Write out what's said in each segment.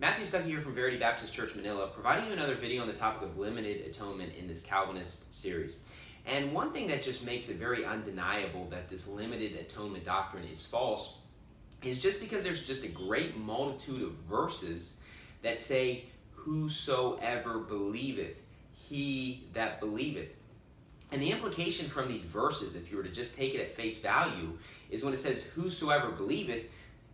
Matthew Stuckey here from Verity Baptist Church, Manila, providing you another video on the topic of limited atonement in this Calvinist series. And one thing that just makes it very undeniable that this limited atonement doctrine is false is just because there's just a great multitude of verses that say, "Whosoever believeth, he that believeth." And the implication from these verses, if you were to just take it at face value, is when it says, "Whosoever believeth,"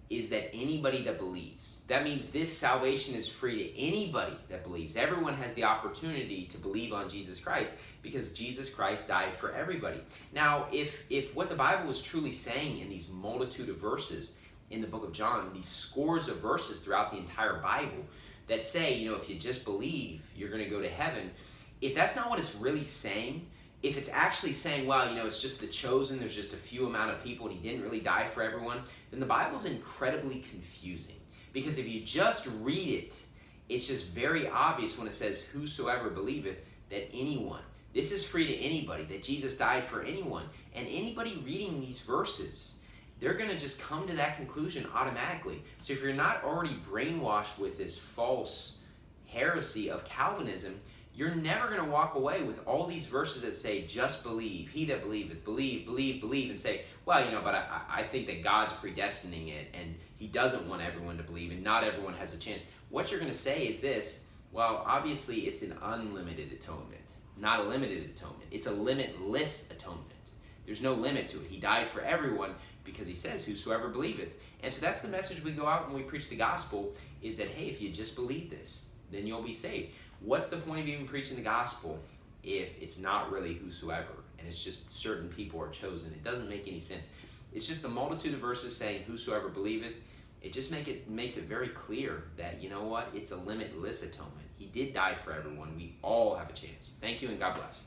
is that anybody that believes. That means this salvation is free to anybody that believes. Everyone has the opportunity to believe on Jesus Christ because Jesus Christ died for everybody. Now, if what the Bible is truly saying in these multitude of verses in the book of John, these scores of verses throughout the entire Bible that say, if you just believe, you're going to go to heaven, if that's not what it's really saying, if it's actually saying, well, it's just the chosen, there's just a few amount of people and he didn't really die for everyone, then the Bible's incredibly confusing. Because if you just read it, it's just very obvious when it says, "Whosoever believeth," that anyone, this is free to anybody, that Jesus died for anyone. And anybody reading these verses, they're going to just come to that conclusion automatically. So if you're not already brainwashed with this false heresy of Calvinism, you're never going to walk away with all these verses that say, "Just believe, he that believeth, believe, believe, believe," and say, well, but I think that God's predestining it, and he doesn't want everyone to believe, and not everyone has a chance. What you're going to say is this: well, obviously it's an unlimited atonement, not a limited atonement. It's a limitless atonement. There's no limit to it. He died for everyone because he says, "Whosoever believeth." And so that's the message we go out when we preach the gospel, is that, hey, if you just believe this, then you'll be saved. What's the point of even preaching the gospel if it's not really whosoever and it's just certain people are chosen? It doesn't make any sense. It's just a multitude of verses saying, "Whosoever believeth." It just makes it very clear that, it's a limitless atonement. He did die for everyone. We all have a chance. Thank you and God bless.